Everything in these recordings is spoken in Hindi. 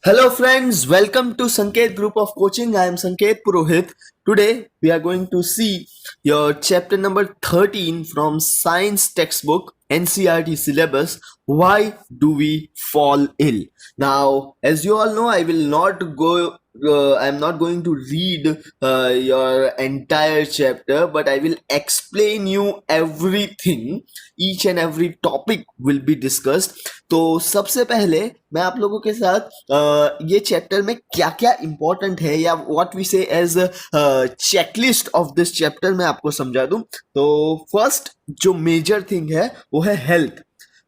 Hello friends, welcome to Sanket Group of Coaching. I am Sanket Purohit. Today we are going to see your chapter number 13 from science textbook NCERT syllabus. Why do we fall ill? Now, as you all know, I am not going to read your entire chapter, but I will explain you everything. Each and every topic will be discussed. तो सबसे पहले मैं आप लोगों के साथ ये चैप्टर में क्या क्या इंपॉर्टेंट है या what we say as checklist of this chapter मैं आपको समझा दूं। तो फर्स्ट जो मेजर थिंग है वो है हेल्थ,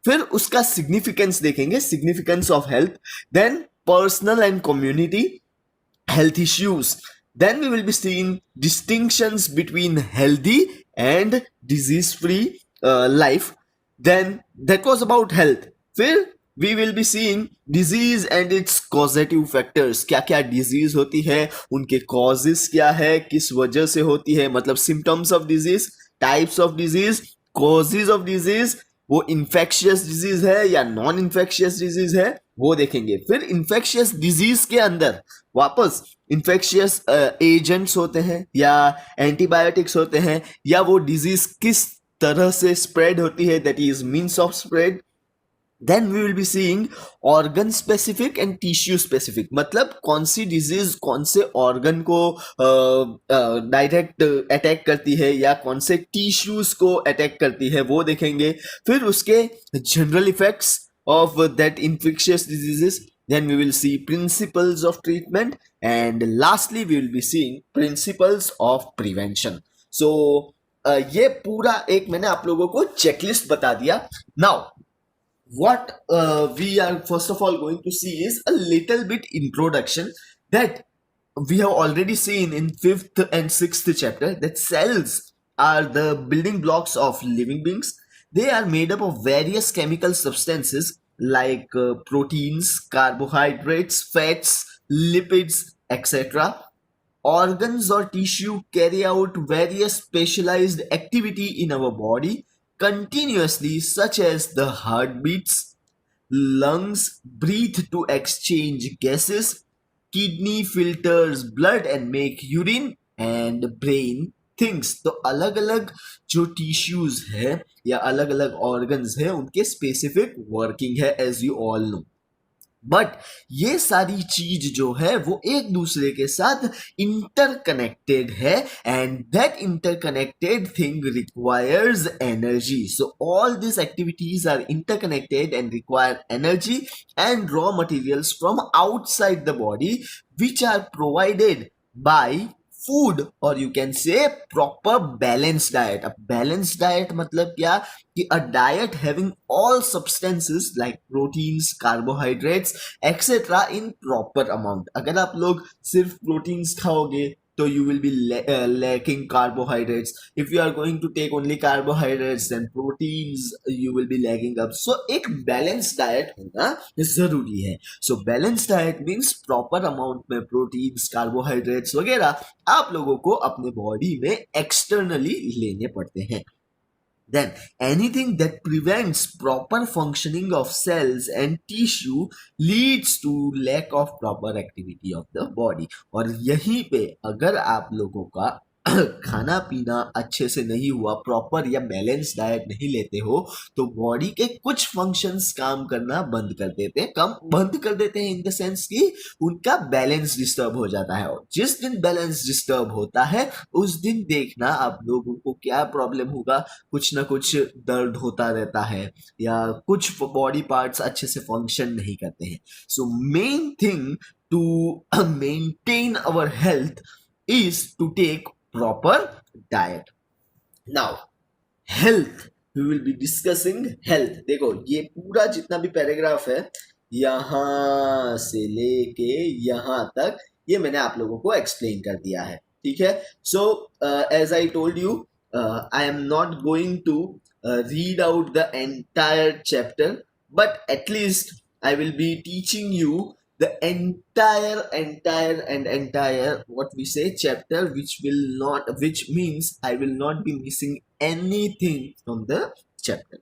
फिर उसका सिग्निफिकेंस देखेंगे, significance of health, then personal and community health issues, then we will be seeing distinctions between healthy and disease free life. Then that was about health. फिर we will be seeing disease and its causative factors. क्या क्या disease होती है, उनके causes क्या है, किस वजह से होती है, मतलब symptoms of disease, types of disease, causes of disease, वो इन्फेक्शियस डिजीज है या नॉन इन्फेक्शियस डिजीज है वो देखेंगे। फिर इन्फेक्शियस डिजीज के अंदर वापस इन्फेक्शियस एजेंट्स होते हैं या एंटीबायोटिक्स होते हैं, या वो डिजीज किस तरह से स्प्रेड होती है, that is means of spread. Then we will be seeing organ specific and tissue specific, मतलब कौन सी डिजीज कौन से ऑर्गन को डायरेक्ट अटैक करती है या कौन से टिश्यूज को अटैक करती है वो देखेंगे। फिर उसके general effects of that infectious diseases, then we will see principles of treatment, and lastly we will be seeing principles of prevention. So ये पूरा एक मैंने आप लोगों को चेकलिस्ट बता दिया। Now what we are first of all going to see is a little bit introduction that we have already seen in 5th and 6th chapter, that cells are the building blocks of living beings. They are made up of various chemical substances like proteins, carbohydrates, fats, lipids, etc. Organs or tissue carry out various specialized activity in our body continuously, such as the heart beats, lungs breathe to exchange gases, kidney filters blood and make urine, and brain things. तो अलग अलग जो टिश्यूज है या अलग अलग ऑर्गन्स है उनके स्पेसिफिक वर्किंग है, as you all know. But ये सारी चीज जो है वो एक दूसरे के साथ इंटरकनेक्टेड है, and that interconnected thing requires energy. So all this activities are interconnected and require energy and raw materials from outside the body which are provided by food, और you can say proper balance diet. अब बैलेंस डाइट मतलब क्या कि a diet having all substances like proteins, carbohydrates etcetera in proper amount. अगर आप लोग सिर्फ प्रोटीन्स खाओगे तो you will be lacking carbohydrates. If you are going to take only carbohydrates, then proteins you will be lacking up. So एक balanced diet होना जरूरी है। So balanced diet means proper amount में proteins, carbohydrates वगैरह आप लोगों को अपने बॉडी में externally लेने पड़ते हैं। Then anything that prevents proper functioning of cells and tissue leads to lack of proper activity of the body. और यहीं पे अगर आप लोगों का खाना पीना अच्छे से नहीं हुआ, प्रॉपर या बैलेंस डाइट नहीं लेते हो, तो बॉडी के कुछ फंक्शंस काम करना बंद कर देते हैं। कम बंद कर देते हैं इन द सेंस कि उनका बैलेंस डिस्टर्ब हो जाता है, और जिस दिन बैलेंस डिस्टर्ब होता है उस दिन देखना आप लोगों को क्या प्रॉब्लम होगा, कुछ ना कुछ दर्द होता रहता है या कुछ बॉडी पार्ट्स अच्छे से फंक्शन नहीं करते हैं। So main thing to maintain our health is to take proper diet. Now health, we will be discussing health. देखो ये पूरा जितना भी पैराग्राफ है यहां से लेके यहां तक ये मैंने आप लोगों को एक्सप्लेन कर दिया है, ठीक है। So as I told you, I am not going to read out the entire chapter, but at least I will be teaching you the entire what we say chapter, which means I will not be missing anything from the chapter.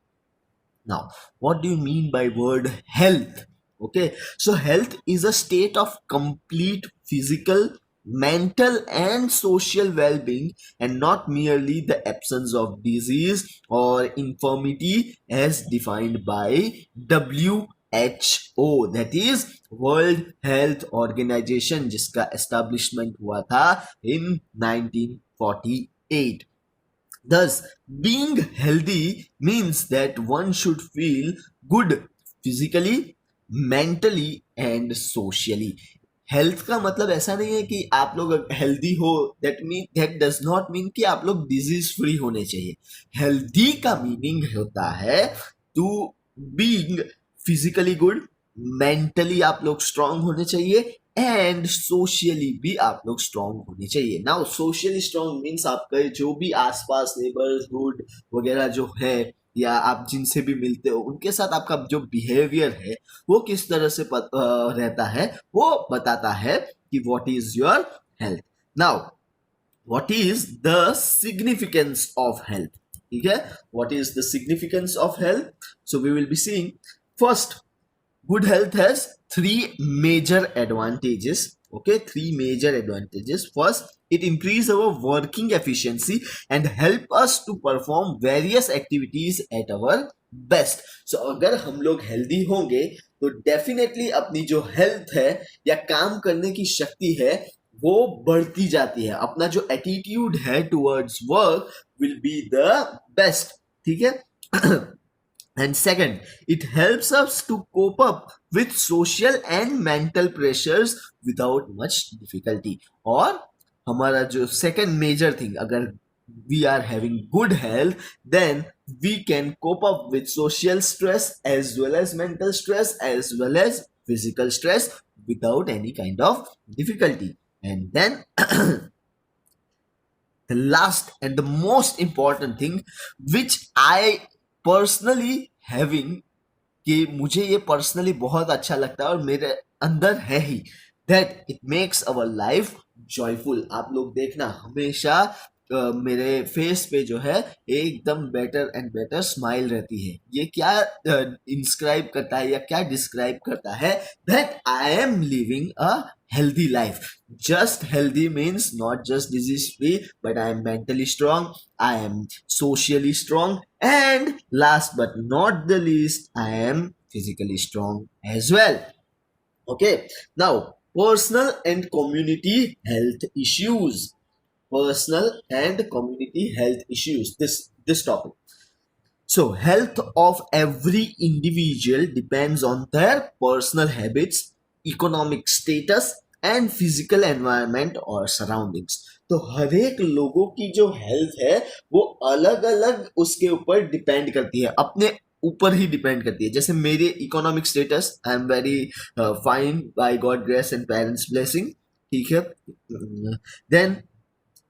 Now what do you mean by word health? Okay, so health is a state of complete physical, mental, and social well being, and not merely the absence of disease or infirmity as defined by WHO, that is World Health Organization, जिसका establishment हुआ था in 1948. Thus, being healthy means that one should feel good physically, mentally and socially. Health का मतलब ऐसा नहीं है कि आप लोग हेल्दी हो, दैट डज नॉट मीन कि आप लोग डिजीज फ्री होने चाहिए. हेल्दी का मीनिंग होता है to being physically good, mentally आप लोग स्ट्रांग होने चाहिए एंड सोशली भी आप लोग स्ट्रांग होने चाहिए. नाउ सोशली स्ट्रांग मीन्स आपके जो भी आसपास नेबरहुड वगैरह जो है या आप जिनसे भी मिलते हो उनके साथ आपका जो बिहेवियर है वो किस तरह से रहता है वो बताता है कि what is your health. Now what is the significance of health? ठीक है, what is the significance of health? So we will be seeing first, good health has three major advantages. Okay, three major advantages. First, it improves our working efficiency and help us to perform various activities at our best. So अगर हम लोग healthy होंगे तो definitely अपनी जो health है या काम करने की शक्ति है वो बढ़ती जाती है. अपना जो attitude है towards work will be the best. ठीक है. And second, it helps us to cope up with social and mental pressures without much difficulty. और हमारा जो second major thing, अगर we are having good health, then we can cope up with social stress as well as mental stress as well as physical stress without any kind of difficulty. And then the last and the most important thing which I personally having, कि मुझे ये पर्सनली बहुत अच्छा लगता है और मेरे अंदर है ही, that it makes our life joyful. आप लोग देखना हमेशा मेरे फेस पे जो है एकदम बेटर एंड बेटर स्माइल रहती है. ये क्या इंस्क्राइब करता है या क्या डिस्क्राइब करता है? That I am living a healthy life. Just healthy means not just disease free, but I am mentally strong, I am socially strong, and last but not the least, I am physically strong as well. Okay, now personal and community health issues. Personal and community health issues. This topic. So, health of every individual depends on their personal habits, economic status and physical environment or surroundings. तो हर एक लोगों की जो हेल्थ है वो अलग अलग उसके ऊपर डिपेंड करती है, अपने ऊपर ही डिपेंड करती है. जैसे मेरे economic status, I am very fine by God grace and parents blessing. ठीक है. देन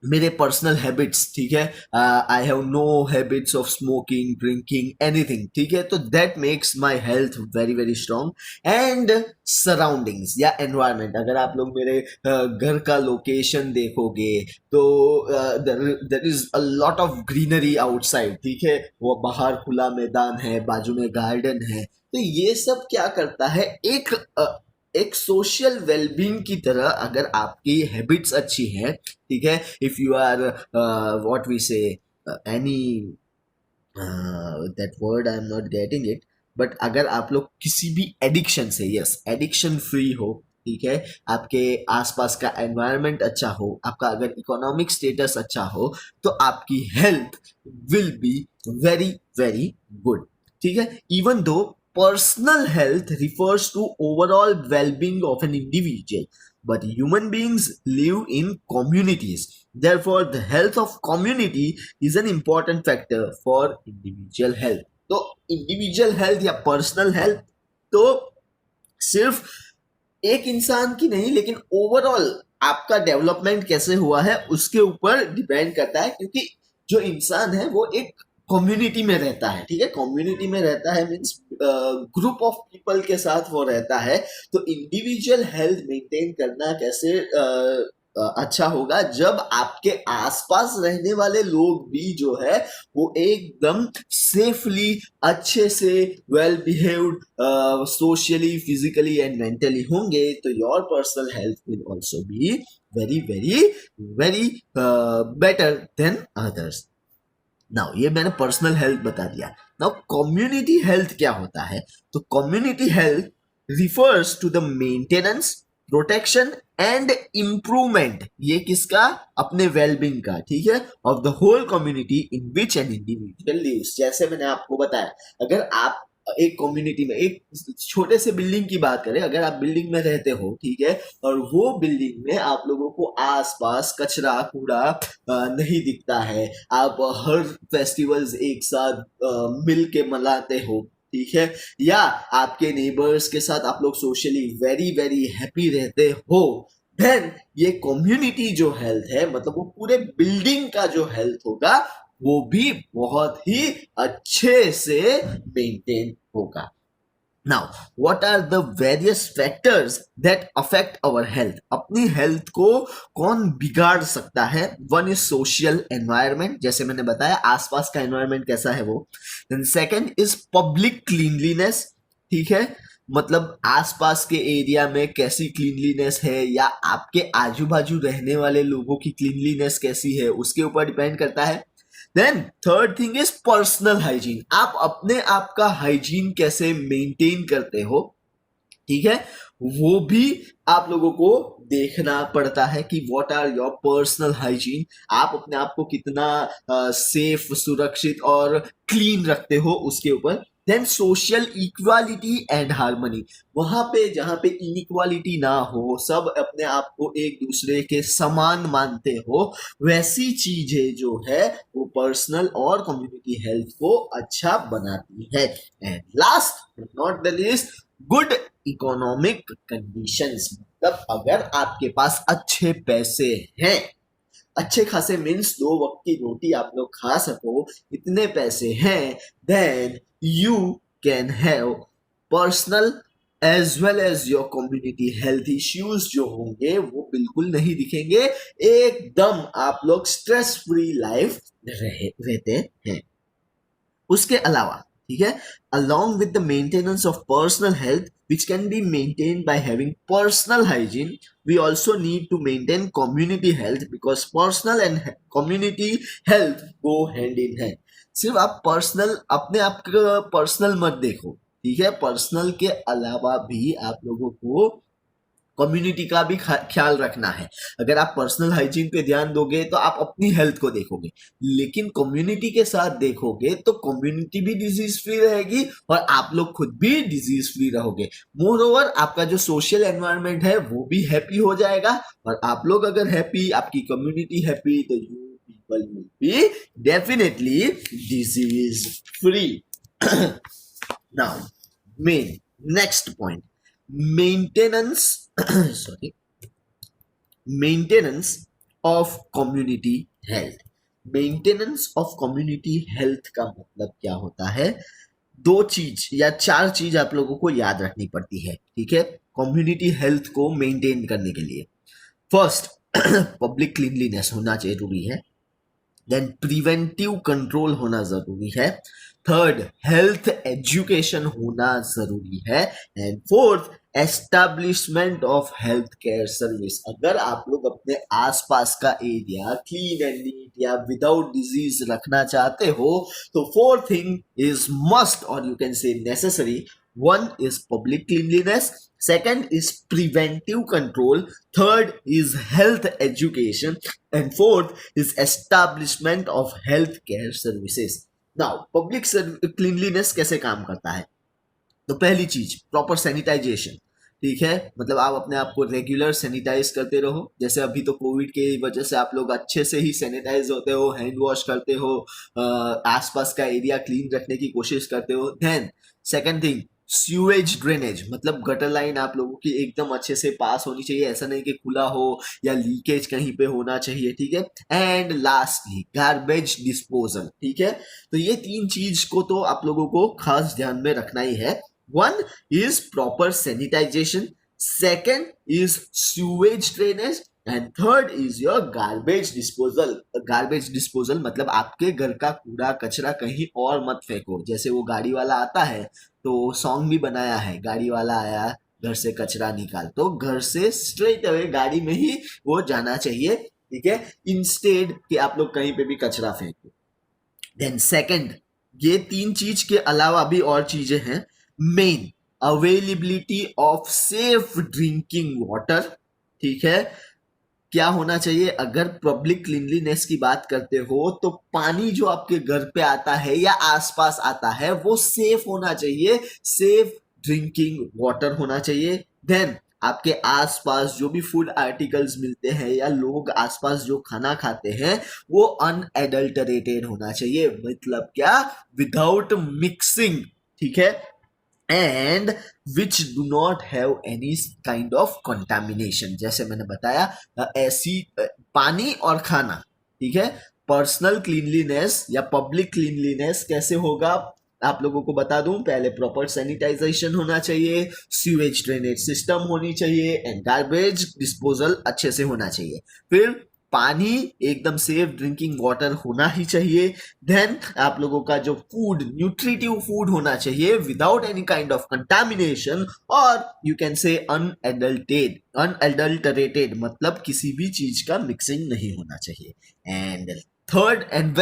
मेरे पर्सनल हैबिट्स, ठीक है, I have no habits of smoking, drinking, anything. ठीक है, तो that makes my health very very strong. And surroundings या एनवायरनमेंट, अगर आप लोग मेरे घर का लोकेशन देखोगे तो there is a lot of greenery outside. ठीक है, वो बाहर खुला मैदान है, बाजू में गार्डन है. तो ये सब क्या करता है, एक सोशल वेलबींग की तरह. अगर आपकी हैबिट्स अच्छी हैं, ठीक है, if you are what we say any that word I am not getting it, but अगर आप लोग किसी भी एडिक्शन से, यस, एडिक्शन फ्री हो, ठीक है, आपके आसपास का एनवायरनमेंट अच्छा हो, आपका अगर इकोनॉमिक स्टेटस अच्छा हो, तो आपकी health will be very very good. ठीक है, even though personal health refers to overall well-being of an individual, but human beings live in communities. Therefore, the health of community is an important factor for individual health. तो individual health या personal health तो सिर्फ एक इंसान की नहीं, लेकिन ओवरऑल आपका डेवलपमेंट कैसे हुआ है उसके ऊपर डिपेंड करता है, क्योंकि जो इंसान है वो एक कम्युनिटी में रहता है. ठीक है, कम्युनिटी में रहता है मीन्स ग्रुप ऑफ पीपल के साथ वो रहता है. तो इंडिविजुअल हेल्थ मेंटेन करना कैसे अच्छा होगा जब आपके आसपास रहने वाले लोग भी जो है वो एकदम सेफली, अच्छे से, well behaved, socially, physically and mentally होंगे, तो your personal health will also be very very very better than others. Now ये मैंने पर्सनल हेल्थ बता दिया। नाउ कम्युनिटी हेल्थ क्या होता है? तो community health refers to the maintenance, protection and improvement, ये किसका? अपने वेलबींग का, ठीक है, of the whole community in which an individual lives. जैसे मैंने आपको बताया, अगर आप एक कम्युनिटी में, एक छोटे से बिल्डिंग की बात करें, अगर आप बिल्डिंग में रहते हो, ठीक है, और वो बिल्डिंग में आप लोगों को आसपास कचरा कूड़ा नहीं दिखता है, आप हर फेस्टिवल्स एक साथ मिल के मनाते हो, ठीक है, या आपके नेबर्स के साथ आप लोग सोशली वेरी वेरी हैप्पी रहते हो, देन ये कम्युनिटी जो हेल्थ है, मतलब वो पूरे बिल्डिंग का जो हेल्थ होगा वो भी बहुत ही अच्छे से मेंटेन होगा। Now, what are the various factors that affect our health? अपनी हेल्थ को कौन बिगाड़ सकता है? One is social environment, जैसे मैंने बताया आसपास का एनवायरनमेंट कैसा है वो। Then second is public cleanliness, ठीक है, मतलब आसपास के एरिया में कैसी क्लीनलीनेस है, या आपके आजू बाजू रहने वाले लोगों की क्लीनलीनेस कैसी है, उसके ऊपर डिपेंड करता है। Then third thing is personal hygiene, आप अपने आप का हाइजीन कैसे मेंटेन करते हो, ठीक है, वो भी आप लोगों को देखना पड़ता है कि what are your personal hygiene, आप अपने आप को कितना सेफ, सुरक्षित और क्लीन रखते हो, उसके ऊपर। Then social equality and harmony, वहां पे जहां पे इनइक्वालिटी ना हो, सब अपने आप को एक दूसरे के समान मानते हो, वैसी चीजें जो है वो पर्सनल और कम्युनिटी हेल्थ को अच्छा बनाती है। And last but not the least, good economic conditions, मतलब अगर आपके पास अच्छे पैसे हैं, अच्छे खासे मीन्स 2 वक्त की रोटी आप लोग खा सको, इतने पैसे हैं, then you can have personal as well as your community health issues जो होंगे वो बिल्कुल नहीं दिखेंगे, एकदम आप लोग स्ट्रेस फ्री लाइफ रहते हैं। उसके अलावा, ठीक है, along with the maintenance of personal health which can be maintained by having personal hygiene, we also need to maintain community health because personal and community health go hand in hand। सिर्फ आप पर्सनल, अपने आप का पर्सनल मत देखो, ठीक है, पर्सनल के अलावा भी आप लोगों को कम्युनिटी का भी ख्याल रखना है। अगर आप पर्सनल हाइजीन पे ध्यान दोगे तो आप अपनी हेल्थ को देखोगे, लेकिन कम्युनिटी के साथ देखोगे तो कम्युनिटी भी डिजीज फ्री रहेगी और आप लोग खुद भी डिजीज फ्री रहोगे। मोर ओवर आपका जो सोशल एनवायरनमेंट है वो भी हैप्पी हो जाएगा, और आप लोग अगर हैप्पी, आपकी कम्युनिटी हैप्पी, तो you people will be definitely disease free. Now main next point, maintenance sorry, maintenance of community health. Maintenance of community health का मतलब क्या होता है? 2 चीज या 4 चीज आप लोगों को याद रखनी पड़ती है, ठीक है, कम्युनिटी हेल्थ को मेंटेन करने के लिए। फर्स्ट, पब्लिक क्लीनलीनेस होना जरूरी है। देन प्रिवेंटिव कंट्रोल होना जरूरी है। थर्ड, हेल्थ एजुकेशन होना जरूरी है। And fourth, establishment of health care service. अगर आप लोग अपने आसपास का एरिया क्लीन एंड नीट या विदाउट डिजीज रखना चाहते हो, तो 4 थिंग इज मस्ट और यू कैन से necessary. 1 is public cleanliness, 2nd is preventive control, 3rd is health education, and 4th is establishment of health care services. Now, public cleanliness कैसे काम करता है? तो पहली चीज, प्रॉपर सैनिटाइजेशन, ठीक है, मतलब आप अपने आप को रेगुलर सैनिटाइज करते रहो। जैसे अभी तो कोविड के वजह से आप लोग अच्छे से ही सैनिटाइज होते हो, हैंड वॉश करते हो, आसपास का एरिया क्लीन रखने की कोशिश करते हो। Then second thing, sewage drainage, मतलब गटर लाइन आप लोगों की एकदम अच्छे से पास होनी चाहिए, ऐसा नहीं कि खुला हो या लीकेज कहीं पे होना चाहिए, ठीक है। एंड लास्टली गार्बेज डिस्पोजल, ठीक है। तो ये 3 चीज को तो आप लोगों को खास ध्यान में रखना ही है। 1 is proper sanitization, 2nd is sewage drainage, and third is your garbage disposal. Garbage disposal मतलब आपके घर का कूड़ा कचरा कहीं और मत फेंको। जैसे वो गाड़ी वाला आता है तो सॉन्ग भी बनाया है, गाड़ी वाला आया घर से कचरा निकाल, तो घर से स्ट्रेट अवे गाड़ी में ही वो जाना चाहिए, ठीक है, इंस्टेड कि आप लोग कहीं पे भी कचरा फेंको। देन सेकंड, ये तीन चीज के अलावा भी और चीजें हैं। Main, availability of safe drinking water, ठीक है। क्या होना चाहिए, अगर पब्लिक क्लीनलीनेस की बात करते हो तो पानी जो आपके घर पे आता है या आसपास आता है वो सेफ होना चाहिए, सेफ ड्रिंकिंग वाटर होना चाहिए। देन आपके आसपास जो भी फूड आर्टिकल्स मिलते हैं या लोग आसपास जो खाना खाते हैं वो अनएडल्टरेटेड होना चाहिए, मतलब क्या, विदाउट मिक्सिंग, ठीक है, and which do not have any kind of contamination. जैसे मैंने बताया ऐसी पानी और खाना, ठीक है। पर्सनल क्लीनलीनेस या पब्लिक क्लीनलीनेस कैसे होगा आप लोगों को बता दूं, पहले प्रॉपर सैनिटाइजेशन होना चाहिए, सीवेज ड्रेनेज सिस्टम होनी चाहिए एंड गार्बेज डिस्पोजल अच्छे से होना चाहिए। फिर पानी एकदम सेफ ड्रिंकिंग वाटर होना ही चाहिए। देन आप लोगों का जो फूड न्यूट्रिटिव फूड होना चाहिए without any kind of contamination, और यू कैन से अनएडल्टरेटेड मतलब किसी भी चीज का मिक्सिंग नहीं होना चाहिए। And third and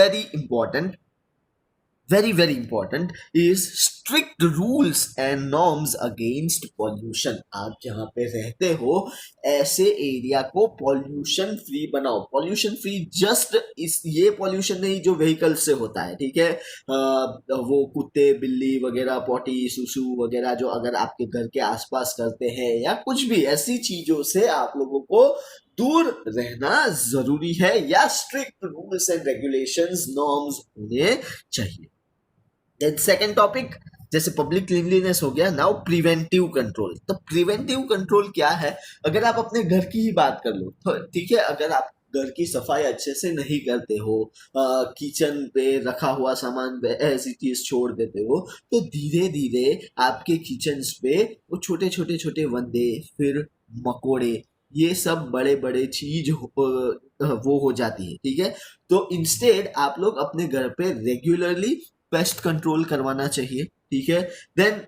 very important is strict rules and norms against pollution। आप जहाँ पे रहते हो ऐसे एरिया को पॉल्यूशन फ्री बनाओ। पॉल्यूशन फ्री जस्ट इस ये पॉल्यूशन नहीं जो व्हीकल से होता है, ठीक है, वो कुत्ते बिल्ली वगैरह पॉटी सुसु वगैरह जो अगर आपके घर के आसपास करते हैं या कुछ भी ऐसी चीजों से आप लोगों को दूर रहना जरूरी है, या strict rules and regulations norms होने चाहिए। देन सेकंड टॉपिक, जैसे पब्लिक क्लीनलीनेस हो गया, नाउ प्रिवेंटिव कंट्रोल। तो प्रिवेंटिव कंट्रोल क्या है, अगर आप अपने घर की ही बात कर लो तो ठीक है, अगर आप घर की सफाई अच्छे से नहीं करते हो, किचन पे रखा हुआ सामान ऐसी चीज छोड़ देते हो, तो धीरे धीरे आपके किचन पे वो छोटे छोटे छोटे वंदे फिर मकोड़े ये सब बड़े बड़े चीज वो हो जाती है, ठीक है। तो इंस्टेड आप लोग अपने घर पे रेगुलरली पेस्ट कंट्रोल करवाना चाहिए, ठीक है। देन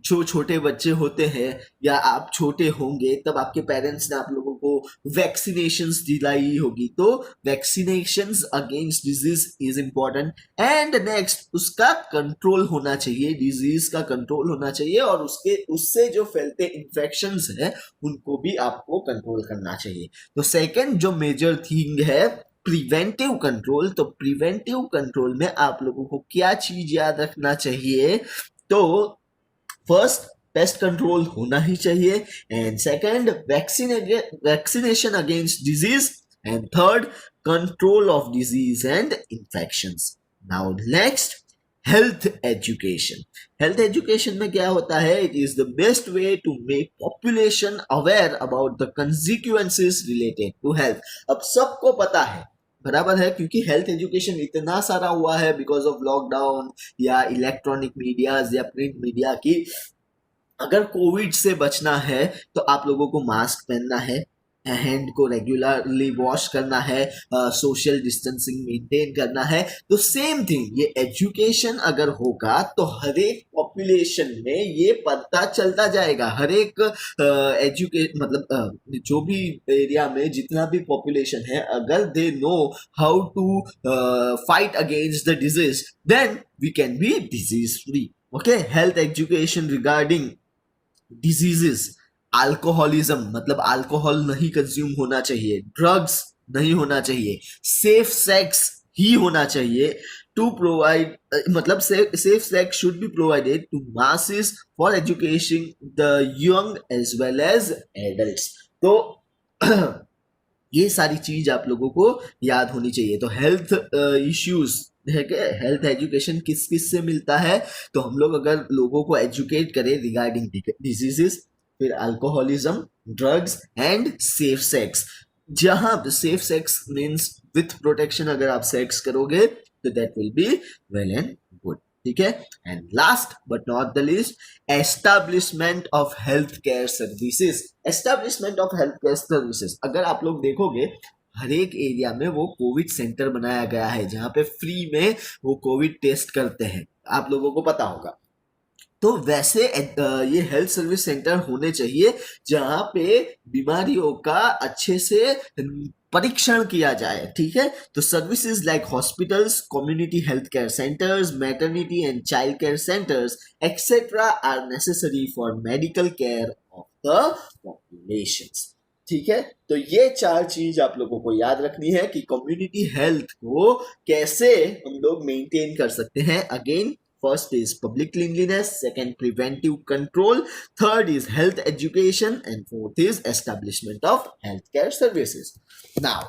जो छोटे बच्चे होते हैं या आप छोटे होंगे तब आपके पेरेंट्स ने आप लोगों को वैक्सीनेशंस दिलाई होगी, तो vaccinations against disease is important. And next, उसका कंट्रोल होना चाहिए, डिजीज का कंट्रोल होना चाहिए, और उससे जो फैलते इन्फेक्शंस है उनको भी आपको कंट्रोल करना चाहिए। तो सेकंड जो मेजर थिंग है प्रिवेंटिव कंट्रोल, तो प्रिवेंटिव कंट्रोल में आप लोगों को क्या चीज याद रखना चाहिए, तो फर्स्ट पेस्ट कंट्रोल होना ही चाहिए, and second vaccination against disease, and third control of disease and infections. Now next, health education. Health education में क्या होता है, it is the best way to make population aware about the consequences related to health. अब सबको पता है, बराबर है, क्योंकि हेल्थ एजुकेशन इतना सारा हुआ है बिकॉज ऑफ लॉकडाउन या इलेक्ट्रॉनिक मीडियाज या प्रिंट मीडिया की। अगर कोविड से बचना है तो आप लोगों को मास्क पहनना है, हैंड को रेगुलरली वॉश करना है, सोशल डिस्टेंसिंग मेंटेन करना है। तो सेम थिंग ये एजुकेशन अगर होगा तो हर एक पॉपुलेशन में ये पता चलता जाएगा। हर एक मतलब जो भी एरिया में जितना भी पॉपुलेशन है, अगर they know how to fight against the disease, then we can be disease free. Okay, health education regarding diseases, alcoholism मतलब अल्कोहल नहीं कंज्यूम होना चाहिए, ड्रग्स नहीं होना चाहिए, सेफ सेक्स ही होना चाहिए, टू प्रोवाइड मतलब safe sex should be provided to masses for education the young as well as adults. तो ये सारी चीज आप लोगों को याद होनी चाहिए। तो हेल्थ इश्यूज है कि हेल्थ एजुकेशन किस किस से मिलता है, तो हम लोग अगर लोगों को एजुकेट करें रिगार्डिंग डिजीजेस, फिर alcoholism, drugs and safe sex. जहां safe sex means with protection, अगर आप सेक्स करोगे तो that will be well and good. ठीक है। And last but not the least, establishment of health care services. Establishment of health care services, अगर आप लोग देखोगे हर एक एरिया में वो कोविड सेंटर बनाया गया है जहां पे फ्री में वो कोविड टेस्ट करते हैं, आप लोगों को पता होगा। तो वैसे ये हेल्थ सर्विस सेंटर होने चाहिए जहां पे बीमारियों का अच्छे से परीक्षण किया जाए, ठीक है। तो services like hospitals, community health care centres, maternity and child care centres etcetera are necessary for medical care of the population. ठीक है, तो ये 4 चीज आप लोगों को याद रखनी है कि कम्युनिटी हेल्थ को कैसे हम लोग मेंटेन कर सकते हैं। Again, first is public cleanliness, second preventive control, third is health education, and fourth is establishment of healthcare services. Now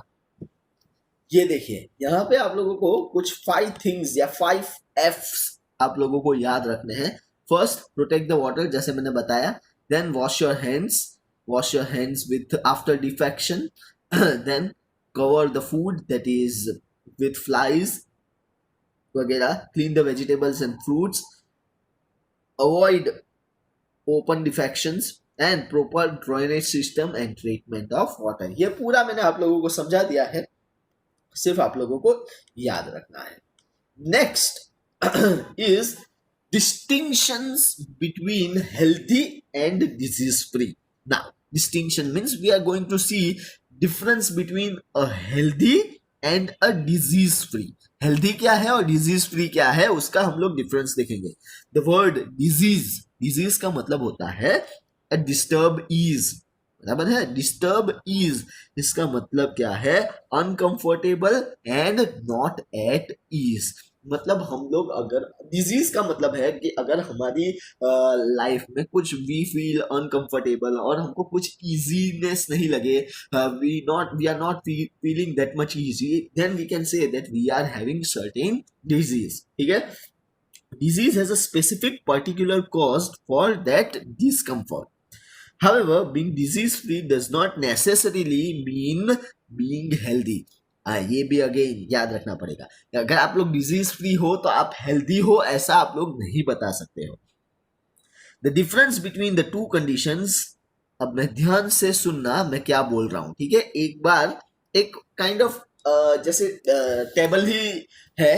ये देखिए, यहाँ पे आप लोगों को कुछ 5 थिंग्स या 5 F's आप लोगों को याद रखने हैं। फर्स्ट, प्रोटेक्ट द वाटर, जैसे मैंने बताया। Then wash your hands with after defecation. Then cover the food that is with flies वगैरह, clean the vegetables and fruits, avoid open defecations and proper drainage system and treatment of water. ये पूरा मैंने आप लोगों को समझा दिया है, सिर्फ आप लोगों को याद रखना है। Next is distinctions between healthy and disease free. Now, distinction means we are going to see difference between a healthy and a disease free. Healthy क्या है और डिजीज फ्री क्या है, उसका हम लोग डिफरेंस देखेंगे। द वर्ड डिजीज का मतलब होता है अ डिस्टर्ब ईज, बराबर है। डिस्टर्ब ईज, इसका मतलब क्या है, uncomfortable and not at ease. मतलब हम लोग, अगर डिजीज का मतलब है कि अगर हमारी लाइफ में कुछ वी फील अनकंफर्टेबल और हमको कुछ इजीनेस नहीं लगे, we are not feeling that much easy, then we can say that we are having certain disease, ठीक है। Disease has a specific particular cause for that discomfort. However, being disease free does not necessarily mean being healthy. ये भी अगेन याद रखना पड़ेगा। अगर आप लोग डिजीज फ्री हो तो आप हेल्दी हो, ऐसा आप लोग नहीं बता सकते हो। The difference between the two conditions, अब मैं ध्यान से सुनना मैं क्या बोल रहा हूं, ठीक है। एक बार एक काइंड ऑफ जैसे टेबल ही है,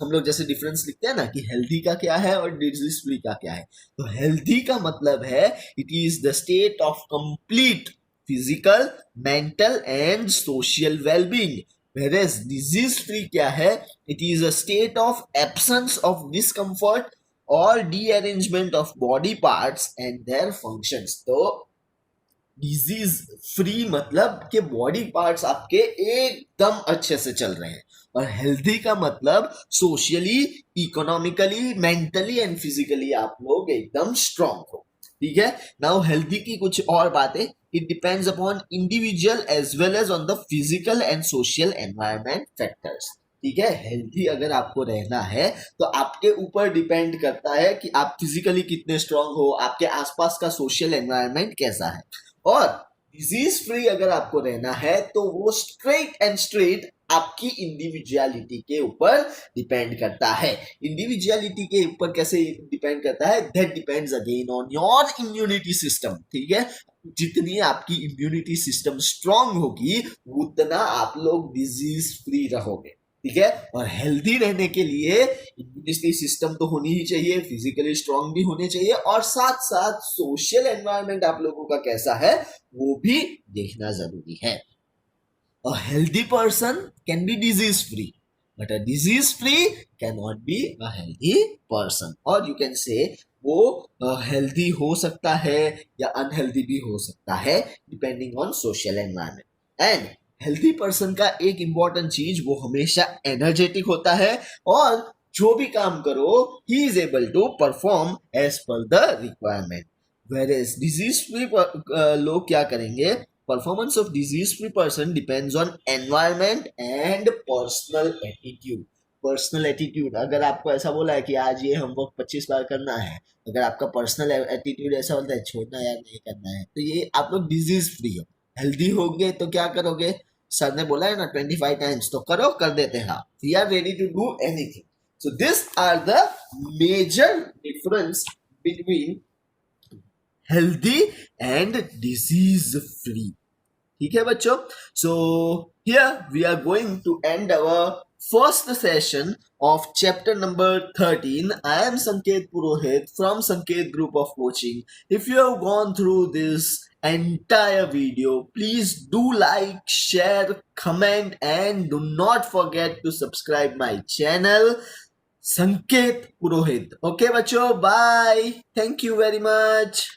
हम लोग जैसे डिफरेंस लिखते हैं ना कि हेल्दी का क्या है और डिजीज फ्री का क्या है। तो हेल्दी का मतलब है it is the state of complete physical, mental and social wellbeing. whereas disease free क्या है, it is a state of absence of discomfort और rearrangement of body parts and their functions. तो डिजीज फ्री मतलब कि बॉडी पार्ट्स आपके एकदम अच्छे से चल रहे हैं, और हेल्दी का मतलब socially, economically, mentally and physically आप लोग एकदम स्ट्रांग हो, ठीक है। नाउ हेल्दी की कुछ और बातें, it depends upon individual as well as on the physical and social environment factors, ठीक है। हेल्दी अगर आपको रहना है तो आपके ऊपर डिपेंड करता है कि आप फिजिकली कितने स्ट्रांग हो, आपके आसपास का सोशल एनवायरमेंट कैसा है। और डिजीज फ्री अगर आपको रहना है तो वो स्ट्रेट आपकी इंडिविजुअलिटी के ऊपर डिपेंड करता है। इंडिविजुअलिटी के ऊपर कैसे डिपेंड करता है, that depends again on your immunity system, ठीक है। जितनी आपकी इम्यूनिटी सिस्टम स्ट्रांग होगी उतना आप लोग डिजीज फ्री रहोगे, ठीक है। और हेल्दी रहने के लिए इम्यूनिटी सिस्टम तो होनी ही चाहिए, फिजिकली स्ट्रांग भी होने चाहिए, और साथ साथ सोशल एनवायरनमेंट आप लोगों का कैसा है वो भी देखना जरूरी है। A healthy person can be disease free, but a disease free cannot be a healthy person. और you can say वो healthy हो सकता है या अनहेल्दी भी हो सकता है depending on social environment. And healthy person का एक इंपॉर्टेंट चीज, वो हमेशा एनर्जेटिक होता है, और जो भी काम करो he is able to perform as per the requirement. Whereas disease free लोग क्या करेंगे, performance of disease free person depends on environment and personal attitude. Personal attitude, अगर आपको ऐसा बोला है कि आज ये होमवर्क 25 बार करना है, अगर आपका पर्सनल एटीट्यूड ऐसा होता है छोड़ना यार नहीं करना है, तो ये आप लोग डिजीज फ्री हो। हेल्दी होंगे तो क्या करोगे, सर ने बोला है ना 25 टाइम्स, तो करो, कर देते हैं। We are ready to do anything. So these are the major difference between healthy and disease free. ठीक है बच्चों. So here we are going to end our first session of chapter number 13. I am Sanket Purohit from Sanket Group of Coaching. If you have gone through this entire video, please do like, share, comment, and do not forget to subscribe my channel Sanket Purohit. Okay बच्चों, bye. Thank you very much.